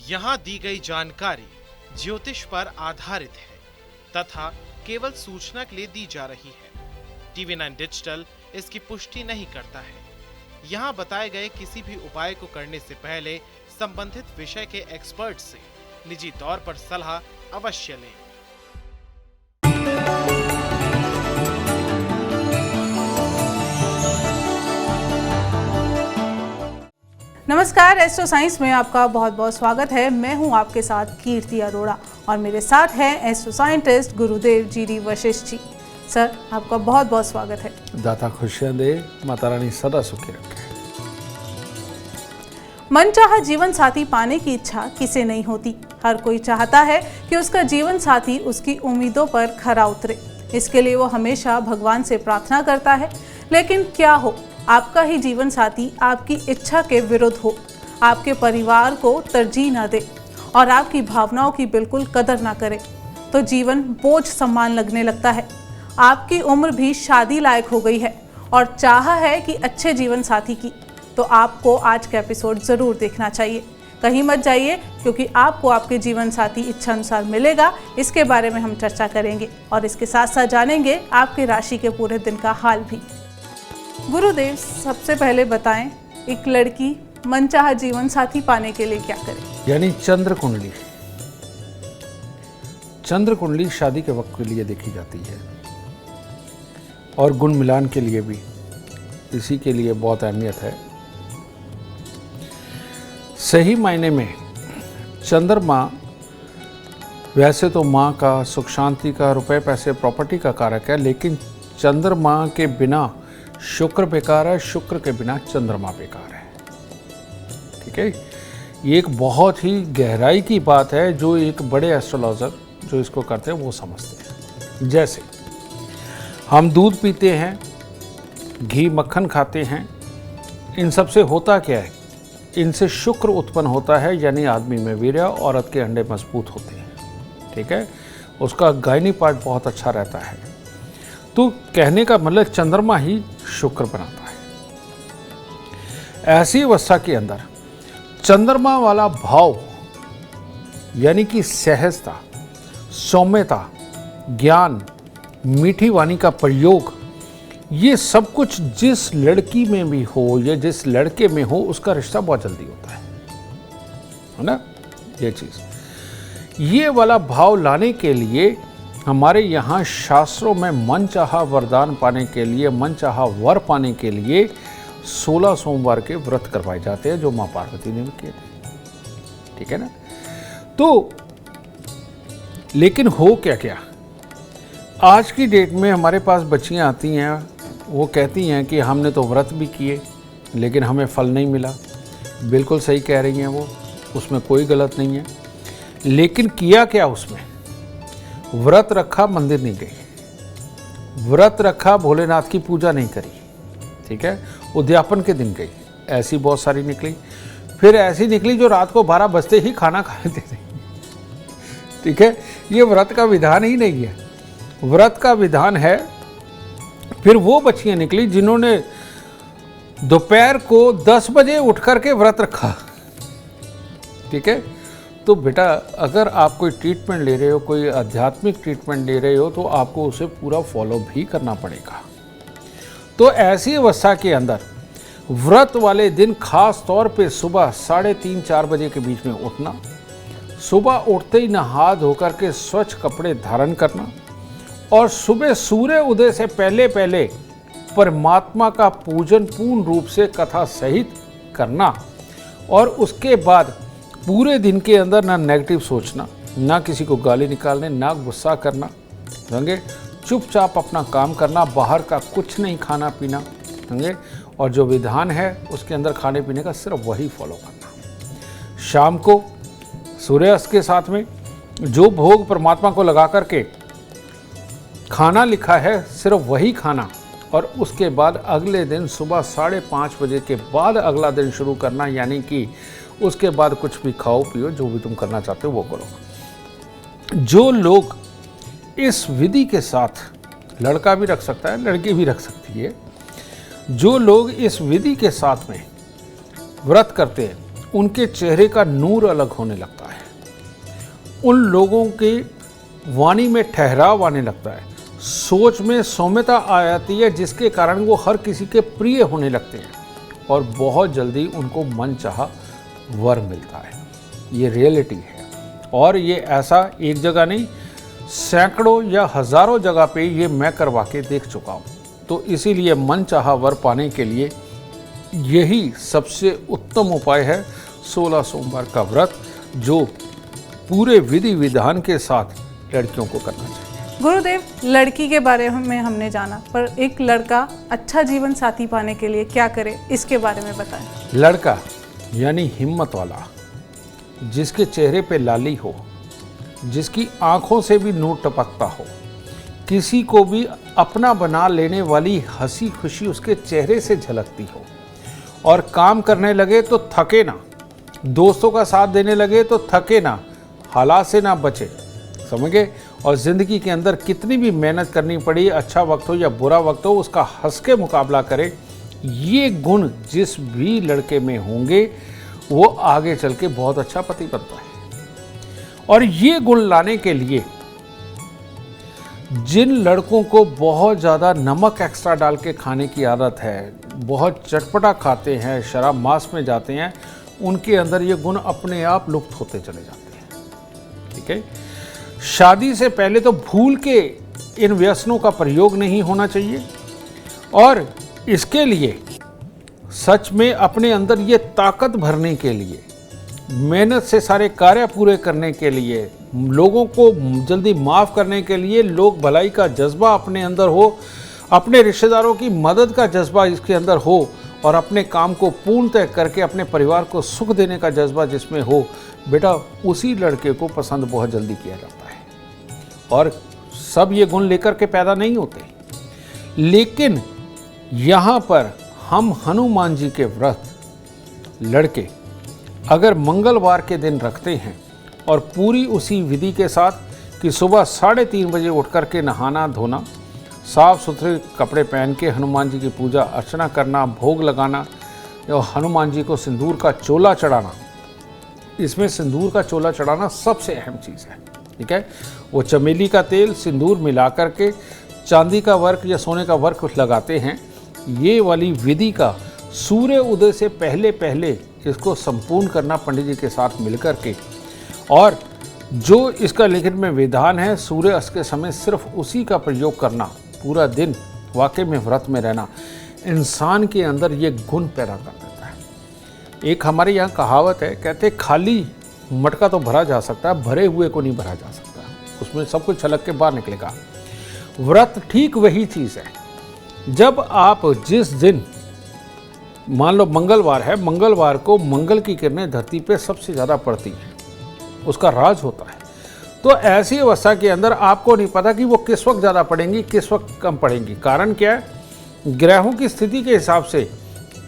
यहाँ दी गई जानकारी ज्योतिष पर आधारित है तथा केवल सूचना के लिए दी जा रही है। TV9 डिजिटल इसकी पुष्टि नहीं करता है। यहाँ बताए गए किसी भी उपाय को करने से पहले संबंधित विषय के एक्सपर्ट से निजी तौर पर सलाह अवश्य लें। नमस्कार, एस्ट्रो साइंस में आपका बहुत बहुत स्वागत है। मैं हूं आपके साथ कीर्ति अरोड़ा और मेरे साथ हैं एस्ट्रो साइंटिस्ट गुरुदेव जी वशिष्ठ जी। सर, आपका बहुत बहुत स्वागत है। दाता खुशियां दे, माता रानी सदा सुखी रखे। मनचाहा जीवन साथी पाने की इच्छा किसे नहीं होती। हर कोई चाहता है कि उसका जीवन साथी उसकी उम्मीदों पर खरा उतरे। इसके लिए वो हमेशा भगवान से प्रार्थना करता है। लेकिन क्या हो, आपका ही जीवन साथी आपकी इच्छा के विरुद्ध हो, आपके परिवार को तरजीह न दे और आपकी भावनाओं की बिल्कुल कदर ना करे, तो जीवन बोझ सम्मान लगने लगता है। आपकी उम्र भी शादी लायक हो गई है और चाह है कि अच्छे जीवन साथी की, तो आपको आज का एपिसोड ज़रूर देखना चाहिए। कहीं मत जाइए, क्योंकि आपको आपके जीवन साथी इच्छा अनुसार मिलेगा। इसके बारे में हम चर्चा करेंगे और इसके साथ साथ जानेंगे आपके राशि के पूरे दिन का हाल भी। गुरुदेव, सबसे पहले बताएं, एक लड़की मनचाहा जीवन साथी पाने के लिए क्या करे? यानी चंद्र कुंडली। चंद्र कुंडली शादी के वक्त के लिए देखी जाती है और गुण मिलान के लिए भी इसी के लिए बहुत अहमियत है। सही मायने में चंद्रमा वैसे तो माँ का, सुख शांति का, रुपए पैसे प्रॉपर्टी का कारक है, लेकिन चंद्रमा के बिना शुक्र बेकार है, शुक्र के बिना चंद्रमा बेकार है। ठीक है, ये एक बहुत ही गहराई की बात है जो एक बड़े एस्ट्रोलॉजर जो इसको करते हैं वो समझते हैं। जैसे हम दूध पीते हैं, घी मक्खन खाते हैं, इन सब से होता क्या है? इनसे शुक्र उत्पन्न होता है, यानी आदमी में वीर्य, औरत के अंडे मजबूत होते हैं। ठीक है, उसका गायनी पार्ट बहुत अच्छा रहता है। तो कहने का मतलब चंद्रमा ही शुक्र बनाता है। ऐसी अवस्था के अंदर चंद्रमा वाला भाव यानी कि सहजता, सौम्यता, ज्ञान, मीठी वाणी का प्रयोग, ये सब कुछ जिस लड़की में भी हो या जिस लड़के में हो, उसका रिश्ता बहुत जल्दी होता है ना। ये चीज, ये वाला भाव लाने के लिए हमारे यहाँ शास्त्रों में मनचाहा वरदान पाने के लिए, मनचाहा वर पाने के लिए 16 सोमवार के व्रत करवाए जाते हैं, जो माँ पार्वती ने भी किए थे। ठीक है ना। तो लेकिन हो क्या क्या, आज की डेट में हमारे पास बच्चियाँ आती हैं, वो कहती हैं कि हमने तो व्रत भी किए लेकिन हमें फल नहीं मिला। बिल्कुल सही कह रही हैं वो, उसमें कोई गलत नहीं है। लेकिन किया क्या उसमें? व्रत रखा, मंदिर नहीं गई, व्रत रखा, भोलेनाथ की पूजा नहीं करी। ठीक है, उद्यापन के दिन गई। ऐसी बहुत सारी निकली। फिर ऐसी निकली जो रात को 12 बजते ही खाना खा लेते थे। ठीक है, ये व्रत का विधान ही नहीं है। व्रत का विधान है। फिर वो बच्चियां निकली जिन्होंने दोपहर को 10 बजे उठ करके व्रत रखा। ठीक है, तो बेटा, अगर आप कोई ट्रीटमेंट ले रहे हो, कोई आध्यात्मिक ट्रीटमेंट ले रहे हो, तो आपको उसे पूरा फॉलो भी करना पड़ेगा। तो ऐसी अवस्था के अंदर व्रत वाले दिन खास तौर पे सुबह 3:30-4 बजे के बीच में उठना, सुबह उठते ही नहा धोकर के स्वच्छ कपड़े धारण करना और सुबह सूर्य उदय से पहले पहले परमात्मा का पूजन पूर्ण रूप से कथा सहित करना। और उसके बाद पूरे दिन के अंदर ना नेगेटिव सोचना, ना किसी को गाली निकालने, ना गुस्सा करना, समझे, चुपचाप अपना काम करना, बाहर का कुछ नहीं खाना पीना, समझे, और जो विधान है उसके अंदर खाने पीने का सिर्फ वही फॉलो करना। शाम को सूर्यास्त के साथ में जो भोग परमात्मा को लगा करके खाना लिखा है, सिर्फ वही खाना, और उसके बाद अगले दिन सुबह 5:30 बजे के बाद अगला दिन शुरू करना। यानी कि उसके बाद कुछ भी खाओ पियो, जो भी तुम करना चाहते हो वो करो। जो लोग इस विधि के साथ, लड़का भी रख सकता है, लड़की भी रख सकती है, जो लोग इस विधि के साथ में व्रत करते हैं उनके चेहरे का नूर अलग होने लगता है, उन लोगों के वाणी में ठहराव आने लगता है, सोच में सौम्यता आ जाती है, जिसके कारण वो हर किसी के प्रिय होने लगते हैं और बहुत जल्दी उनको मनचाहा वर मिलता है। ये रियलिटी है और ये ऐसा एक जगह नहीं, सैकड़ों या हजारों जगह पे ये मैं करवा के देख चुका हूँ। तो इसीलिए मनचाहा वर पाने के लिए यही सबसे उत्तम उपाय है 16 सोमवार का व्रत, जो पूरे विधि विधान के साथ लड़कियों को करना चाहिए। गुरुदेव, लड़की के बारे में हमने जाना, पर एक लड़का अच्छा जीवन साथी पाने के लिए क्या करे, इसके बारे में बताएं। लड़का यानी हिम्मत वाला, जिसके चेहरे पे लाली हो, जिसकी आंखों से भी नूर टपकता हो, किसी को भी अपना बना लेने वाली हंसी खुशी उसके चेहरे से झलकती हो, और काम करने लगे तो थके ना, दोस्तों का साथ देने लगे तो थके ना, हालात से ना बचे, समझ गए। और ज़िंदगी के अंदर कितनी भी मेहनत करनी पड़ी, अच्छा वक्त हो या बुरा वक्त हो, उसका हंस के मुकाबला करे। ये गुण जिस भी लड़के में होंगे वो आगे चल के बहुत अच्छा पति बनता है। और ये गुण लाने के लिए जिन लड़कों को बहुत ज़्यादा नमक एक्स्ट्रा डाल के खाने की आदत है, बहुत चटपटा खाते हैं, शराब मांस में जाते हैं, उनके अंदर ये गुण अपने आप लुप्त होते चले जाते हैं। ठीक है, शादी से पहले तो भूल के इन व्यसनों का प्रयोग नहीं होना चाहिए, और इसके लिए सच में अपने अंदर ये ताकत भरने के लिए, मेहनत से सारे कार्य पूरे करने के लिए, लोगों को जल्दी माफ़ करने के लिए, लोग भलाई का जज्बा अपने अंदर हो, अपने रिश्तेदारों की मदद का जज्बा इसके अंदर हो, और अपने काम को पूर्णतः करके अपने परिवार को सुख देने का जज्बा जिसमें हो, बेटा उसी लड़के को पसंद बहुत जल्दी किया जाता है। और सब ये गुण लेकर के पैदा नहीं होते, लेकिन यहाँ पर हम हनुमान जी के व्रत लड़के अगर मंगलवार के दिन रखते हैं और पूरी उसी विधि के साथ कि सुबह 3:30 बजे उठ कर के नहाना धोना, साफ सुथरे कपड़े पहन के हनुमान जी की पूजा अर्चना करना, भोग लगाना और हनुमान जी को सिंदूर का चोला चढ़ाना। इसमें सिंदूर का चोला चढ़ाना सबसे अहम चीज़ है। ठीक है, वो चमेली का तेल सिंदूर मिला करके चांदी का वर्क या सोने का वर्क लगाते हैं। ये वाली विधि का सूर्य उदय से पहले पहले इसको संपूर्ण करना पंडित जी के साथ मिलकर के, और जो इसका लिखित में विधान है सूर्य अस्त के समय सिर्फ उसी का प्रयोग करना, पूरा दिन वाकई में व्रत में रहना इंसान के अंदर ये गुण पैदा कर देता है। एक हमारे यहाँ कहावत है, कहते खाली मटका तो भरा जा सकता है, भरे हुए को नहीं भरा जा सकता, उसमें सब कुछ छलक के बाहर निकलेगा। व्रत ठीक वही चीज़ है। जब आप जिस दिन, मान लो मंगलवार है, मंगलवार को मंगल की किरणें धरती पे सबसे ज़्यादा पड़ती हैं, उसका राज होता है। तो ऐसी अवस्था के अंदर आपको नहीं पता कि वो किस वक्त ज़्यादा पड़ेंगी, किस वक्त कम पड़ेंगी। कारण क्या है, ग्रहों की स्थिति के हिसाब से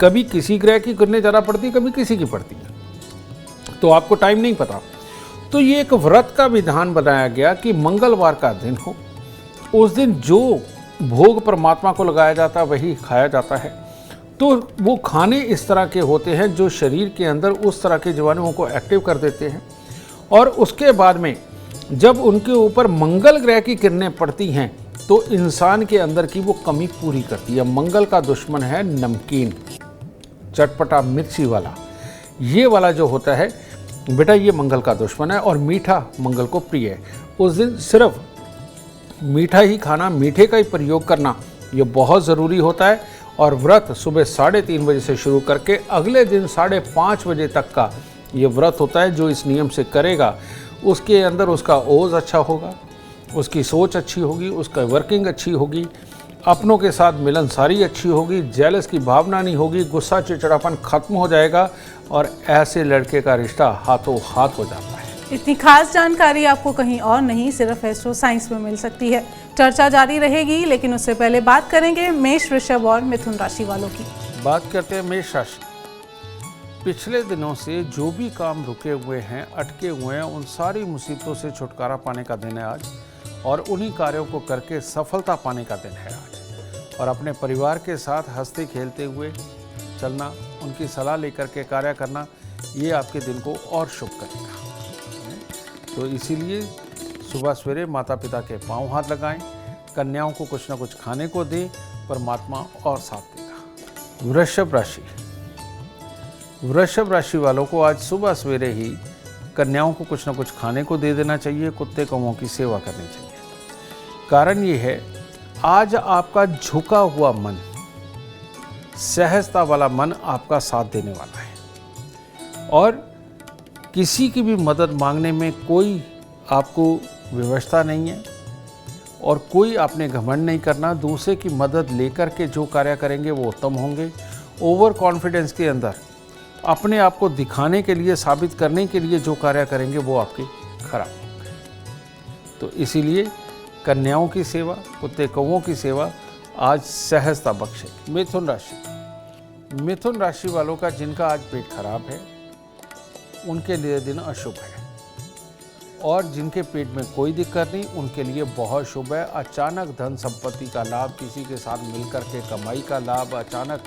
कभी किसी ग्रह की किरणें ज़्यादा पड़ती, कभी किसी की पड़ती है, तो आपको टाइम नहीं पता। तो ये एक व्रत का विधान बनाया गया कि मंगलवार का दिन हो, उस दिन जो भोग परमात्मा को लगाया जाता है वही खाया जाता है। तो वो खाने इस तरह के होते हैं जो शरीर के अंदर उस तरह के जीवाणुओं को एक्टिव कर देते हैं, और उसके बाद में जब उनके ऊपर मंगल ग्रह की किरणें पड़ती हैं तो इंसान के अंदर की वो कमी पूरी करती है। मंगल का दुश्मन है नमकीन, चटपटा, मिर्ची वाला। ये वाला जो होता है बेटा, ये मंगल का दुश्मन है, और मीठा मंगल को प्रिय है। उस दिन सिर्फ मीठा ही खाना, मीठे का ही प्रयोग करना ये बहुत ज़रूरी होता है। और व्रत सुबह 3:30 बजे से शुरू करके अगले दिन 5:30 बजे तक का ये व्रत होता है। जो इस नियम से करेगा उसके अंदर उसका ओज अच्छा होगा, उसकी सोच अच्छी होगी, उसका वर्किंग अच्छी होगी, अपनों के साथ मिलनसारी अच्छी होगी, जेलस की भावना नहीं होगी, गुस्सा चिड़चिड़ापन खत्म हो जाएगा, और ऐसे लड़के का रिश्ता हाथों हाथ हो जाता है। इतनी खास जानकारी आपको कहीं और नहीं, सिर्फ एस्ट्रो साइंस में मिल सकती है। चर्चा जारी रहेगी, लेकिन उससे पहले बात करेंगे मेष, वृषभ और मिथुन राशि वालों की। बात करते हैं मेष राशि। पिछले दिनों से जो भी काम रुके हुए हैं, अटके हुए हैं, उन सारी मुसीबतों से छुटकारा पाने का दिन है आज, और उन्हीं कार्यों को करके सफलता पाने का दिन है आज। और अपने परिवार के साथ हंसते खेलते हुए चलना, उनकी सलाह लेकर के कार्य करना, ये आपके दिन को और शुभ करेगा। तो इसीलिए सुबह सवेरे माता पिता के पांव हाथ लगाएं, कन्याओं को कुछ ना कुछ खाने को दें, परमात्मा और साथ देगा। वृषभ राशि, वृषभ राशि वालों को आज सुबह सवेरे ही कन्याओं को कुछ ना कुछ खाने को दे देना चाहिए, कुत्ते कौवों की सेवा करनी चाहिए। कारण ये है, आज आपका झुका हुआ मन, सहजता वाला मन आपका साथ देने वाला है और किसी की भी मदद मांगने में कोई आपको विवशता नहीं है और कोई आपने घमंड नहीं करना। दूसरे की मदद लेकर के जो कार्य करेंगे वो उत्तम होंगे। ओवर कॉन्फिडेंस के अंदर अपने आप को दिखाने के लिए, साबित करने के लिए जो कार्य करेंगे वो आपके खराब होंगे। तो इसीलिए कन्याओं की सेवा, कुत्ते कौवों की सेवा आज सहजता बख्शे। मिथुन राशि, मिथुन राशि वालों का जिनका आज पेट खराब है उनके लिए दिन अशुभ है और जिनके पेट में कोई दिक्कत नहीं उनके लिए बहुत शुभ है। अचानक धन संपत्ति का लाभ, किसी के साथ मिलकर के कमाई का लाभ, अचानक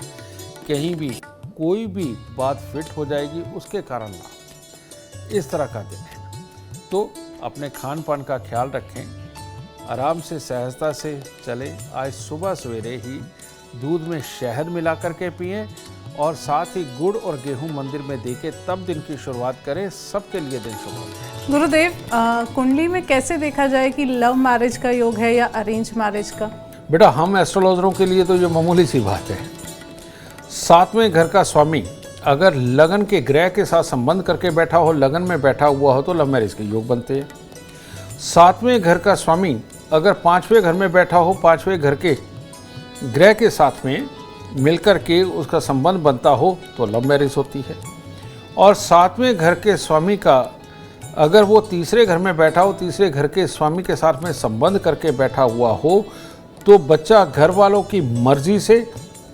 कहीं भी कोई भी बात फिट हो जाएगी उसके कारण लाभ, इस तरह का दिन है। तो अपने खान पान का ख्याल रखें, आराम से सहजता से चले। आज सुबह सवेरे ही दूध में शहद मिला करके पिएं और साथ ही गुड़ और गेहूं मंदिर में देके तब दिन की शुरुआत करें। सबके लिए दिन शुभ हो। गुरुदेव, कुंडली में कैसे देखा जाए कि लव मैरिज का योग है या अरेंज मैरिज का? बेटा, हम एस्ट्रोलॉजरों के लिए तो ये मामूली सी बात है। 7वें घर का स्वामी अगर लगन के ग्रह के साथ संबंध करके बैठा हो, लगन में बैठा हुआ हो, तो लव मैरिज के योग बनते हैं। 7वें घर का स्वामी अगर 5वें घर में बैठा हो, 5वें घर के ग्रह के साथ में मिलकर के उसका संबंध बनता हो तो लव मैरिज होती है। और 7वें घर के स्वामी का अगर वो 3रे घर में बैठा हो, 3रे घर के स्वामी के साथ में संबंध करके बैठा हुआ हो तो बच्चा घर वालों की मर्जी से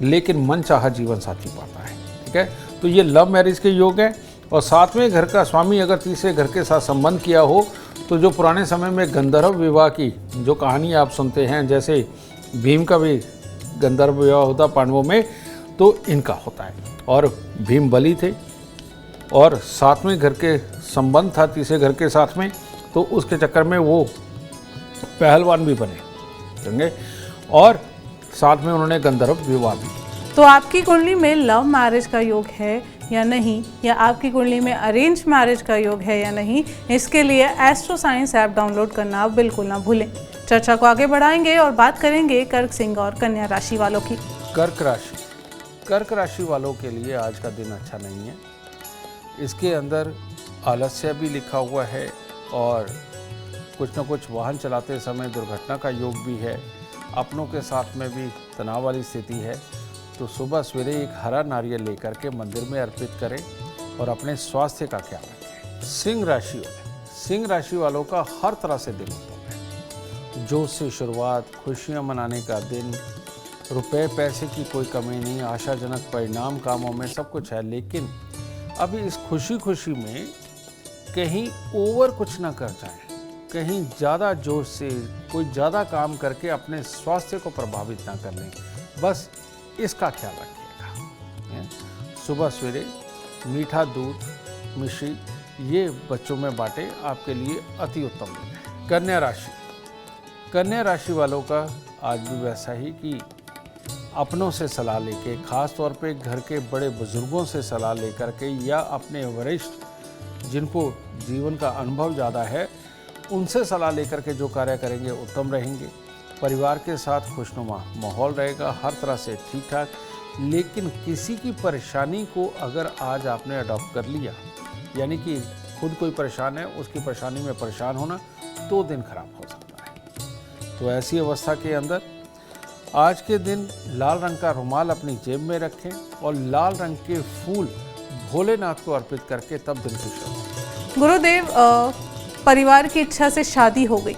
लेकिन मनचाहा जीवन साथी पाता है। ठीक है, तो ये लव मैरिज के योग हैं। और 7वें घर का स्वामी अगर 3रे घर के साथ संबंध किया हो तो जो पुराने समय में गंधर्व विवाह की जो कहानी आप सुनते हैं, जैसे भीम का भी गंधर्व विवाह होता पांडवों में, तो इनका होता है। और भीम बलि थे और 7वें घर के संबंध था 3रे घर के साथ में, तो उसके चक्कर में वो पहलवान भी बने और साथ में उन्होंने गंधर्व विवाह भी। तो आपकी कुंडली में लव मैरिज का योग है या नहीं, या आपकी कुंडली में अरेंज मैरिज का योग है या नहीं, इसके लिए एस्ट्रो साइंस ऐप डाउनलोड करना आप बिल्कुल ना भूलें। चर्चा को आगे बढ़ाएंगे और बात करेंगे कर्क, सिंह और कन्या राशि वालों की। कर्क राशि, कर्क राशि वालों के लिए आज का दिन अच्छा नहीं है। इसके अंदर आलस्य भी लिखा हुआ है और कुछ न कुछ वाहन चलाते समय दुर्घटना का योग भी है। अपनों के साथ में भी तनाव वाली स्थिति है। तो सुबह सवेरे एक हरा नारियल लेकर के मंदिर में अर्पित करें और अपने स्वास्थ्य का ख्याल रखें। सिंह राशि वाले, सिंह राशि वालों का हर तरह से दिन उत्तम है। जोश से शुरुआत, खुशियां मनाने का दिन, रुपए पैसे की कोई कमी नहीं, आशाजनक परिणाम कामों में सब कुछ है। लेकिन अभी इस खुशी में कहीं ओवर कुछ ना कर जाए, कहीं ज़्यादा जोश से कोई ज़्यादा काम करके अपने स्वास्थ्य को प्रभावित ना कर लें, बस इसका ख्याल रखिएगा। सुबह सवेरे मीठा दूध, मिश्री ये बच्चों में बांटे, आपके लिए अति उत्तम दिन है। कन्या राशि, कन्या राशि वालों का आज भी वैसा ही कि अपनों से सलाह लेके, खास तौर पे घर के बड़े बुजुर्गों से सलाह लेकर के या अपने वरिष्ठ जिनको जीवन का अनुभव ज़्यादा है उनसे सलाह लेकर के जो कार्य करेंगे उत्तम रहेंगे। परिवार के साथ खुशनुमा माहौल रहेगा, हर तरह से ठीक ठाक। लेकिन किसी की परेशानी को अगर आज आपने अडॉप्ट कर लिया, यानी कि खुद कोई परेशान है उसकी परेशानी में परेशान होना, तो दिन खराब हो सकता है। तो ऐसी अवस्था के अंदर आज के दिन लाल रंग का रुमाल अपनी जेब में रखें और लाल रंग के फूल भोलेनाथ को अर्पित करके तब दिन की शुरुआत। गुरुदेव, परिवार की इच्छा से शादी हो गई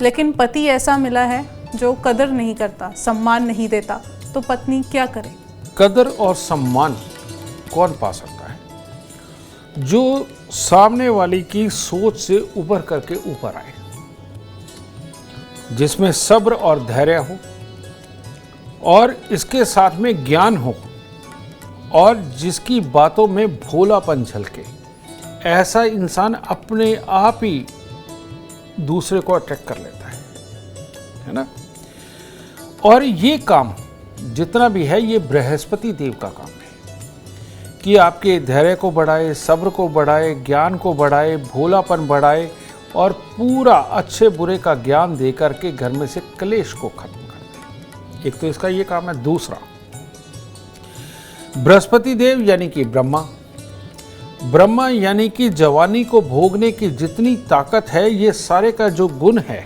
लेकिन पति ऐसा मिला है जो कदर नहीं करता, सम्मान नहीं देता, तो पत्नी क्या करे? कदर और सम्मान कौन पा सकता है? जो सामने वाली की सोच से उभर करके ऊपर आए, जिसमें सब्र और धैर्य हो और इसके साथ में ज्ञान हो और जिसकी बातों में भोलापन झलके, ऐसा इंसान अपने आप ही दूसरे को अट्रैक्ट कर लेता है ना। और ये काम जितना भी है ये बृहस्पति देव का काम है कि आपके धैर्य को बढ़ाए, सब्र को बढ़ाए, ज्ञान को बढ़ाए, भोलापन बढ़ाए और पूरा अच्छे बुरे का ज्ञान दे करके घर में से क्लेश को खत्म कर दे। एक तो इसका ये काम है। दूसरा, बृहस्पति देव यानी कि ब्रह्मा यानी कि जवानी को भोगने की जितनी ताकत है, ये सारे का जो गुण है,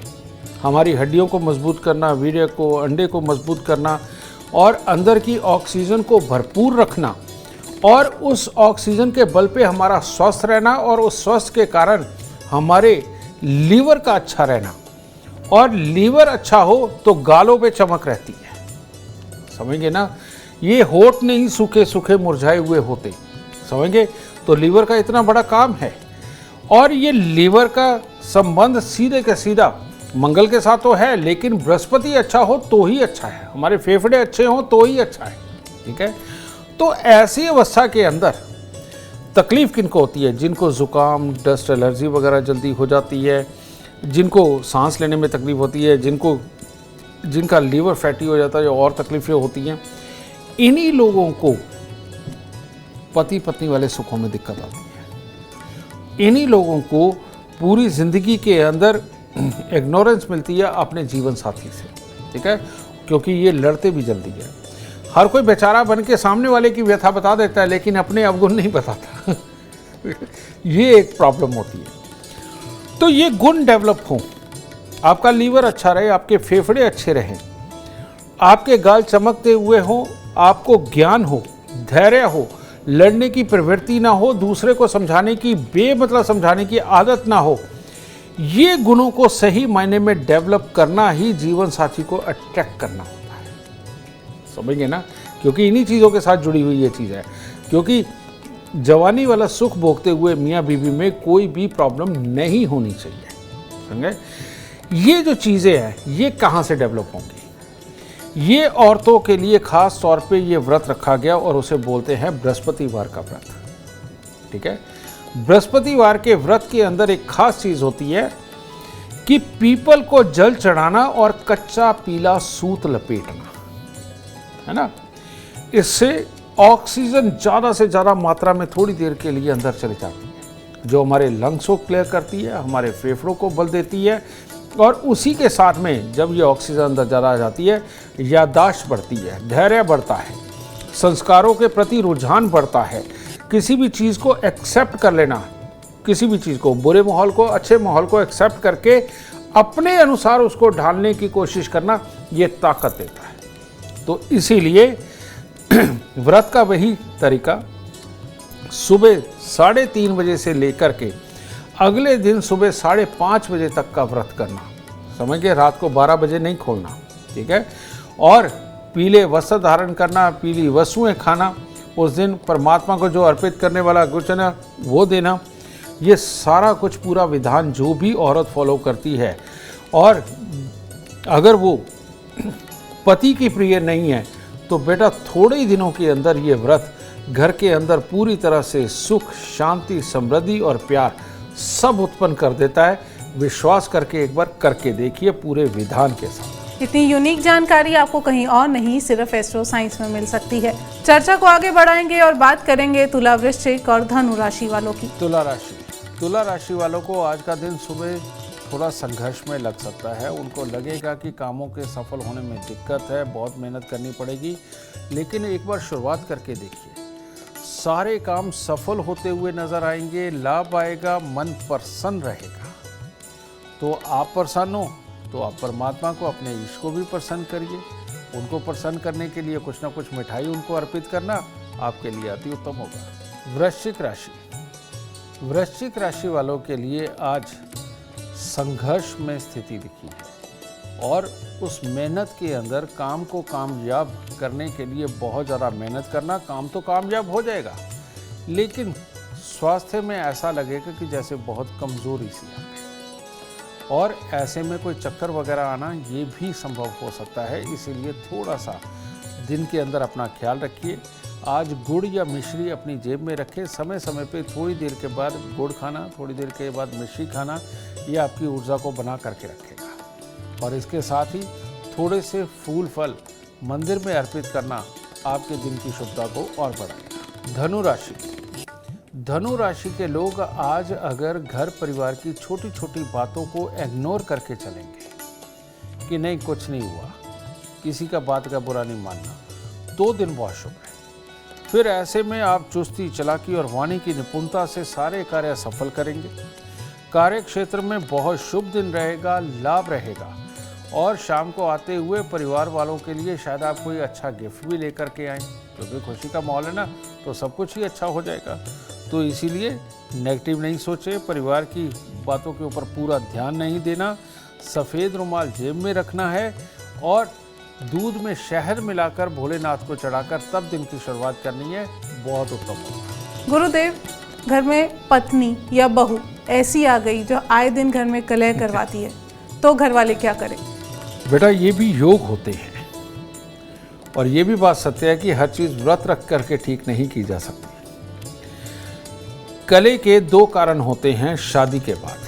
हमारी हड्डियों को मजबूत करना, वीर्य को, अंडे को मजबूत करना और अंदर की ऑक्सीजन को भरपूर रखना और उस ऑक्सीजन के बल पे हमारा स्वस्थ रहना और उस स्वस्थ के कारण हमारे लीवर का अच्छा रहना, और लीवर अच्छा हो तो गालों पे चमक रहती है। समझेंगे ना, ये होठ नहीं सूखे सूखे मुरझाए हुए होते, समझेंगे। तो लीवर का इतना बड़ा काम है और ये लीवर का संबंध सीधे के सीधा मंगल के साथ तो है, लेकिन बृहस्पति अच्छा हो तो ही अच्छा है, हमारे फेफड़े अच्छे हों तो ही अच्छा है, ठीक है। तो ऐसी अवस्था के अंदर तकलीफ किनको होती है? जिनको जुकाम, डस्ट एलर्जी वगैरह जल्दी हो जाती है, जिनको सांस लेने में तकलीफ होती है, जिनका लीवर फैटी हो जाता है, जो और तकलीफें होती हैं, इन्हीं लोगों को पति पत्नी वाले सुखों में दिक्कत आती है। इन्हीं लोगों को पूरी जिंदगी के अंदर इग्नोरेंस मिलती है अपने जीवन साथी से, ठीक है, क्योंकि ये लड़ते भी जल्दी है। हर कोई बेचारा बन के सामने वाले की व्यथा बता देता है, लेकिन अपने अवगुण नहीं बताता ये एक प्रॉब्लम होती है। तो ये गुण डेवलप हो, आपका लीवर अच्छा रहे, आपके फेफड़े अच्छे रहें, आपके गाल चमकते हुए हों, आपको ज्ञान हो, धैर्य हो, लड़ने की प्रवृत्ति ना हो, दूसरे को समझाने की बेमतलब समझाने की आदत ना हो, ये गुणों को सही मायने में डेवलप करना ही जीवन साथी को अट्रैक्ट करना होता है। समझेंगे ना, क्योंकि इन्हीं चीज़ों के साथ जुड़ी हुई ये चीज़ है। क्योंकि जवानी वाला सुख भोगते हुए मियाँ बीवी में कोई भी प्रॉब्लम नहीं होनी चाहिए, समझे। ये जो चीज़ें हैं ये कहाँ से डेवलप होंगी? ये औरतों के लिए खास तौर पे ये व्रत रखा गया और उसे बोलते हैं बृहस्पतिवार का व्रत, ठीक है। बृहस्पतिवार के व्रत के अंदर एक खास चीज होती है कि पीपल को जल चढ़ाना और कच्चा पीला सूत लपेटना, है ना। इससे ऑक्सीजन ज़्यादा से ज़्यादा मात्रा में थोड़ी देर के लिए अंदर चली जाती है, जो हमारे लंग्स को क्लियर करती है, हमारे फेफड़ों को बल देती है, और उसी के साथ में जब ये ऑक्सीजन अंदर ज़्यादा आ जाती है, याददाश्त बढ़ती है, धैर्य बढ़ता है, संस्कारों के प्रति रुझान बढ़ता है, किसी भी चीज़ को एक्सेप्ट कर लेना, किसी भी चीज़ को, बुरे माहौल को, अच्छे माहौल को एक्सेप्ट करके अपने अनुसार उसको ढालने की कोशिश करना, ये ताकत देता है। तो इसीलिए व्रत का वही तरीका, सुबह 3:30 बजे से लेकर के अगले दिन सुबह 5:30 बजे तक का व्रत करना, समझ गए। रात को 12 बजे नहीं खोलना, ठीक है। और पीले वस्त्र धारण करना, पीली वस्तुएं खाना, उस दिन परमात्मा को जो अर्पित करने वाला कुछ है ना वो देना, ये सारा कुछ पूरा विधान जो भी औरत फॉलो करती है। और अगर वो पति की प्रिय नहीं है तो बेटा थोड़े ही दिनों के अंदर ये व्रत घर के अंदर पूरी तरह से सुख, शांति, समृद्धि और प्यार सब उत्पन्न कर देता है। विश्वास करके एक बार करके देखिए पूरे विधान के साथ। इतनी यूनिक जानकारी आपको कहीं और नहीं, सिर्फ एस्ट्रो साइंस में मिल सकती है। चर्चा को आगे बढ़ाएंगे और बात करेंगे तुला, वृश्चिक और धनु राशि वालों की। तुला राशि वालों को आज का दिन सुबह थोड़ा संघर्ष में लग सकता है। उनको लगेगा कि कामों के सफल होने में दिक्कत है, बहुत मेहनत करनी पड़ेगी, लेकिन एक बार शुरुआत करके देखिए, सारे काम सफल होते हुए नजर आएंगे, लाभ आएगा, मन प्रसन्न रहेगा। तो आप प्रसन्न हो तो आप परमात्मा को, अपने ईश्वर को भी प्रसन्न करिए। उनको प्रसन्न करने के लिए कुछ ना कुछ मिठाई उनको अर्पित करना आपके लिए अति उत्तम होगा। वृश्चिक राशि वालों के लिए आज संघर्ष में स्थिति दिखी है और उस मेहनत के अंदर काम को कामयाब करने के लिए बहुत ज़्यादा मेहनत करना। काम तो कामयाब हो जाएगा, लेकिन स्वास्थ्य में ऐसा लगेगा कि जैसे बहुत कमज़ोरी सी आ गई, और ऐसे में कोई चक्कर वगैरह आना ये भी संभव हो सकता है। इसीलिए थोड़ा सा दिन के अंदर अपना ख्याल रखिए। आज गुड़ या मिश्री अपनी जेब में रखें। समय समय पे थोड़ी देर के बाद गुड़ खाना, थोड़ी देर के बाद मिश्री खाना, ये आपकी ऊर्जा को बना करके रखेगा। और इसके साथ ही थोड़े से फूल फल मंदिर में अर्पित करना आपके दिन की शुभता को और बढ़ाएगा। धनु राशि। धनु राशि के लोग आज अगर घर परिवार की छोटी छोटी बातों को इग्नोर करके चलेंगे कि नहीं कुछ नहीं हुआ, किसी का बात का बुरा नहीं मानना, तो दिन बहुत शुभ है। फिर ऐसे में आप चुस्ती, चालाकी और वाणी की निपुणता से सारे कार्य सफल करेंगे। कार्य क्षेत्र में बहुत शुभ दिन रहेगा, लाभ रहेगा। और शाम को आते हुए परिवार वालों के लिए शायद आप कोई अच्छा गिफ्ट भी लेकर के आएँ, क्योंकि खुशी का माहौल है ना, तो सब कुछ ही अच्छा हो जाएगा। तो इसीलिए नेगेटिव नहीं सोचे, परिवार की बातों के ऊपर पूरा ध्यान नहीं देना, सफ़ेद रुमाल जेब में रखना है और दूध में शहद मिलाकर भोलेनाथ को चढ़ाकर तब दिन की शुरुआत करनी है, बहुत उत्तम होगा। गुरुदेव, घर में पत्नी या बहू ऐसी आ गई जो आए दिन घर में कलह करवाती है, तो घर वाले क्या करें? बेटा, ये भी योग होते हैं और ये भी बात सत्य है कि हर चीज़ व्रत रख करके ठीक नहीं की जा सकती। कलह के दो कारण होते हैं शादी के बाद।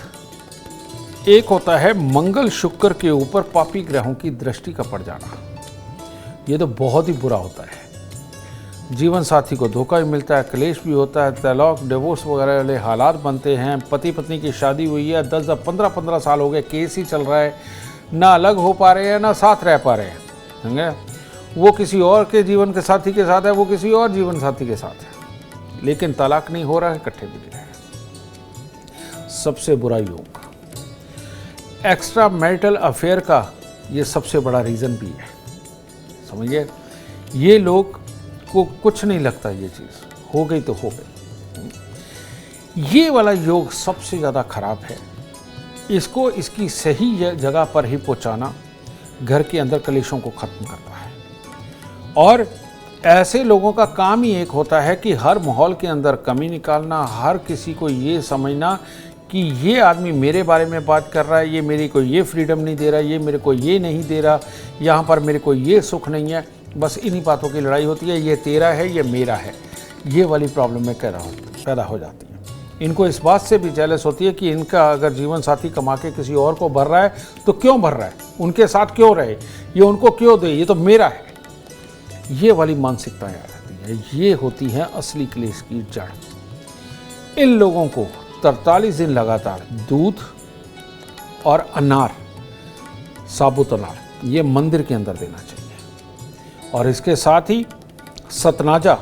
एक होता है मंगल शुक्र के ऊपर पापी ग्रहों की दृष्टि का पड़ जाना। ये तो बहुत ही बुरा होता है। जीवन साथी को धोखा भी मिलता है, क्लेश भी होता है, तलाक, डिवोर्स वगैरह वाले हालात बनते हैं। पति पत्नी की शादी हुई है, 10-15 साल हो गए, केस ही चल रहा है, ना अलग हो पा रहे हैं ना साथ रह पा रहे हैं, समझे? वो किसी और के जीवन के साथी के साथ है, वो किसी और जीवन साथी के साथ है, लेकिन तलाक नहीं हो रहा है, इकट्ठे भी रहे हैं। सबसे बुरा योग एक्स्ट्रा मैरिटल अफेयर का ये सबसे बड़ा रीज़न भी है, समझिए। ये लोग को कुछ नहीं लगता, ये चीज़ हो गई तो हो गई। ये वाला योग सबसे ज़्यादा खराब है। इसको इसकी सही जगह पर ही पहुंचाना घर के अंदर कलेशों को ख़त्म करता है। और ऐसे लोगों का काम ही एक होता है कि हर माहौल के अंदर कमी निकालना, हर किसी को ये समझना कि ये आदमी मेरे बारे में बात कर रहा है, ये मेरे को ये फ्रीडम नहीं दे रहा, ये मेरे को ये नहीं दे रहा, यहाँ पर मेरे को ये सुख नहीं है। बस इन्हीं बातों की लड़ाई होती है, ये तेरा है, ये मेरा है। ये वाली प्रॉब्लम में पैदा हो जाती है। इनको इस बात से भी जेलस होती है कि इनका अगर जीवन साथी कमा के किसी और को भर रहा है तो क्यों भर रहा है, उनके साथ क्यों रहे, ये उनको क्यों दे, ये तो मेरा है। ये वाली मानसिकताएं आ जाती है। ये होती है असली क्लेश की जड़। इन लोगों को 43 दिन लगातार दूध और अनार, साबुत अनार, ये मंदिर के अंदर देना चाहिए। और इसके साथ ही सतनाजा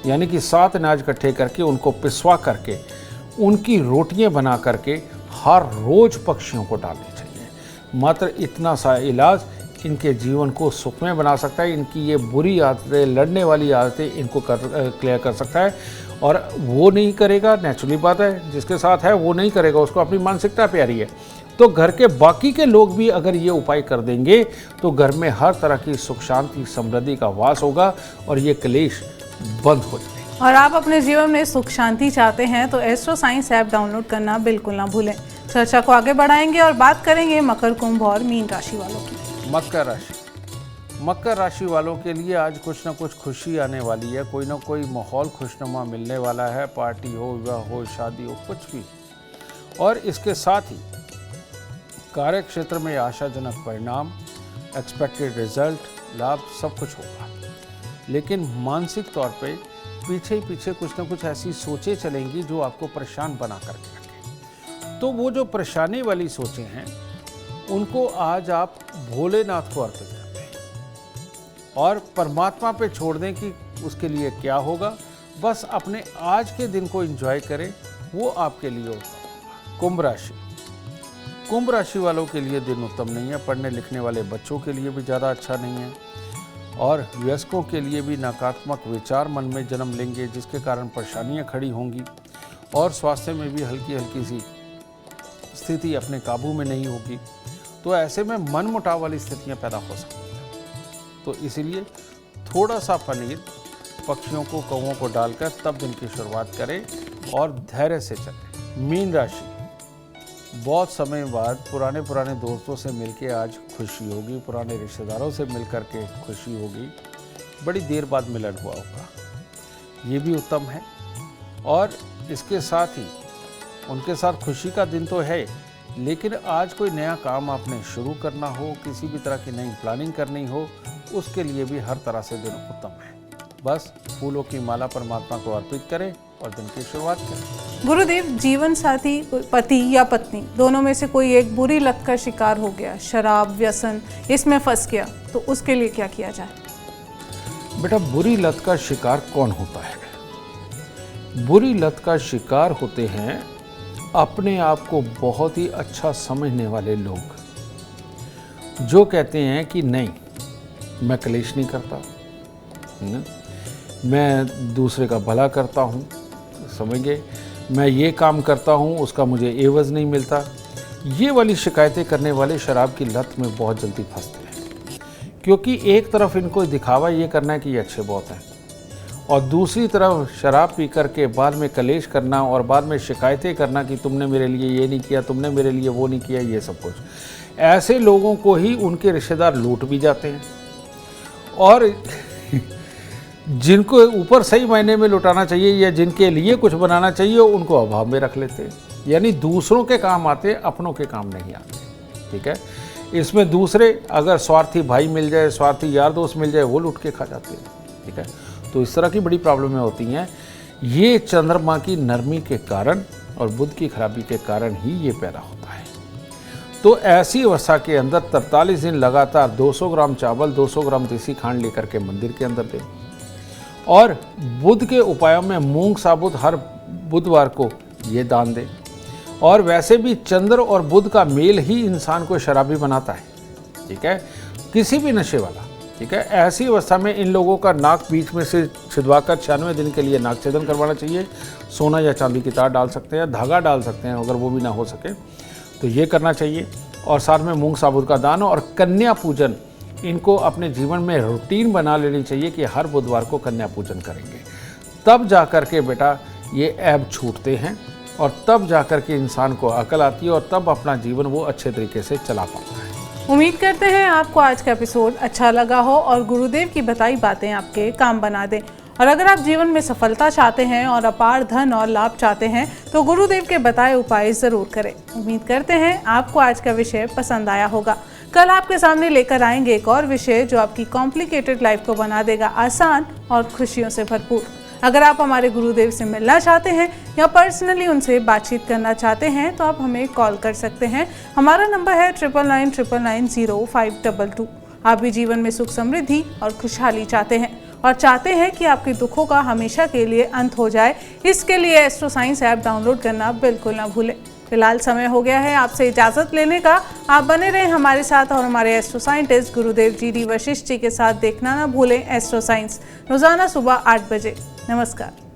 यानी कि 7 अनाज इकट्ठे करके उनको पिसवा करके उनकी रोटियां बना करके हर रोज पक्षियों को डालनी चाहिए। मात्र इतना सा इलाज इनके जीवन को सुखमय बना सकता है। इनकी ये बुरी आदतें, लड़ने वाली आदतें इनको क्लियर कर सकता है। और वो नहीं करेगा, नेचुरली बात है, जिसके साथ है वो नहीं करेगा, उसको अपनी मानसिकता प्यारी है। तो घर के बाकी के लोग भी अगर ये उपाय कर देंगे तो घर में हर तरह की सुख शांति समृद्धि का वास होगा और ये क्लेश बंद हो जाएगा। और आप अपने जीवन में सुख शांति चाहते हैं तो एस्ट्रो साइंस ऐप डाउनलोड करना बिल्कुल ना भूलें। चर्चा को आगे बढ़ाएंगे और बात करेंगे मकर, कुंभ और मीन राशि वालों की। मकर राशि। मकर राशि वालों के लिए आज कुछ ना कुछ खुशी आने वाली है। कोई ना कोई माहौल खुशनुमा मिलने वाला है। पार्टी हो, विवाह हो, शादी हो, कुछ भी। और इसके साथ ही कार्य क्षेत्र में आशाजनक परिणाम, एक्सपेक्टेड रिजल्ट, लाभ सब कुछ होगा। लेकिन मानसिक तौर पे पीछे पीछे कुछ ना कुछ ऐसी सोचें चलेंगी जो आपको परेशान बना करके रखें। तो वो जो परेशानी वाली सोचें हैं उनको आज आप भोलेनाथ को अर्पित कर दें और परमात्मा पे छोड़ दें कि उसके लिए क्या होगा। बस अपने आज के दिन को एंजॉय करें, वो आपके लिए होगा। कुंभ राशि। कुंभ राशि वालों के लिए दिन उत्तम नहीं है। पढ़ने लिखने वाले बच्चों के लिए भी ज़्यादा अच्छा नहीं है और वयस्कों के लिए भी नकारात्मक विचार मन में जन्म लेंगे, जिसके कारण परेशानियां खड़ी होंगी और स्वास्थ्य में भी हल्की हल्की सी स्थिति अपने काबू में नहीं होगी। तो ऐसे में मन मुटाव वाली स्थितियां पैदा हो सकती हैं। तो इसीलिए थोड़ा सा पनीर पक्षियों को, कौवों को डालकर तब दिन की शुरुआत करें और धैर्य से चलें। मीन राशि। बहुत समय बाद पुराने दोस्तों से मिलके आज खुशी होगी, पुराने रिश्तेदारों से मिल कर के खुशी होगी। बड़ी देर बाद मिलन हुआ होगा। ये भी उत्तम है। और इसके साथ ही उनके साथ खुशी का दिन तो है, लेकिन आज कोई नया काम आपने शुरू करना हो, किसी भी तरह की नई प्लानिंग करनी हो, उसके लिए भी हर तरह से दिन उत्तम है। बस फूलों की माला परमात्मा को अर्पित करें और दिन की शुरुआत करें। गुरुदेव, जीवन साथी पति या पत्नी दोनों में से कोई एक बुरी लत का शिकार हो गया, शराब व्यसन इसमें फंस गया, तो उसके लिए क्या किया जाए? बेटा, बुरी लत का शिकार कौन होता है? बुरी लत का शिकार होते हैं अपने आप को बहुत ही अच्छा समझने वाले लोग, जो कहते हैं कि नहीं, मैं कलेश नहीं करता, मैं दूसरे का भला करता हूँ, समझिए, मैं ये काम करता हूँ, उसका मुझे एवज़ नहीं मिलता। ये वाली शिकायतें करने वाले शराब की लत में बहुत जल्दी फंसते हैं, क्योंकि एक तरफ इनको दिखावा ये करना है कि ये अच्छे बहुत हैं, और दूसरी तरफ शराब पी करके बाद में कलेश करना और बाद में शिकायतें करना कि तुमने मेरे लिए ये नहीं किया, तुमने मेरे लिए वो नहीं किया, ये सब कुछ। ऐसे लोगों को ही उनके रिश्तेदार लूट भी जाते हैं, और जिनको ऊपर सही मायने में लुटाना चाहिए या जिनके लिए कुछ बनाना चाहिए, उनको अभाव में रख लेते हैं। यानी दूसरों के काम आते, अपनों के काम नहीं आते। ठीक है, इसमें दूसरे अगर स्वार्थी भाई मिल जाए, स्वार्थी यार दोस्त मिल जाए, वो लूट के खा जाते हैं। ठीक है, तो इस तरह की बड़ी प्रॉब्लमें होती हैं। ये चंद्रमा की नरमी के कारण और बुध की खराबी के कारण ही ये पैदा होता है। तो ऐसी अवस्था के अंदर 43 दिन लगातार 200 ग्राम चावल, 200 ग्राम देसी खांड लेकर के मंदिर के अंदर दें, और बुध के उपायों में मूंग साबुत हर बुधवार को ये दान दें। और वैसे भी चंद्र और बुध का मेल ही इंसान को शराबी बनाता है। ठीक है, किसी भी नशे वाला। ठीक है, ऐसी अवस्था में इन लोगों का नाक बीच में से छिदवाकर 96 दिन के लिए नाक छेदन करवाना चाहिए। सोना या चांदी की तार डाल सकते हैं, धागा डाल सकते हैं, अगर वो भी ना हो सके तो ये करना चाहिए। और साथ में मूंग साबुत का दान और कन्या पूजन, इनको अपने जीवन में रूटीन बना लेनी चाहिए कि हर बुधवार को कन्या पूजन करेंगे। तब जा कर के बेटा ये ऐब छूटते हैं, और तब जा कर के इंसान को अकल आती है, और तब अपना जीवन वो अच्छे तरीके से चला पाता है। उम्मीद करते हैं आपको आज का एपिसोड अच्छा लगा हो और गुरुदेव की बताई बातें आपके काम बना दें। और अगर आप जीवन में सफलता चाहते हैं और अपार धन और लाभ चाहते हैं, तो गुरुदेव के बताए उपाय जरूर करें। उम्मीद करते हैं आपको आज का विषय पसंद आया होगा। कल आपके सामने लेकर आएंगे एक और विषय जो आपकी कॉम्प्लिकेटेड लाइफ को बना देगा आसान और खुशियों से भरपूर। अगर आप हमारे गुरुदेव से मिलना चाहते हैं या पर्सनली उनसे बातचीत करना चाहते हैं, तो आप हमें कॉल कर सकते हैं। हमारा नंबर है 9999900522। आप भी जीवन में सुख समृद्धि और खुशहाली चाहते हैं और चाहते हैं कि आपके दुखों का हमेशा के लिए अंत हो जाए, इसके लिए एस्ट्रो साइंस ऐप डाउनलोड करना बिल्कुल ना भूलें। फिलहाल समय हो गया है आपसे इजाज़त लेने का। आप बने रहें हमारे साथ और हमारे एस्ट्रो साइंटिस्ट गुरुदेव जी वशिष्ठ जी के साथ देखना ना भूलें एस्ट्रो साइंस, रोज़ाना सुबह 8 बजे। नमस्कार।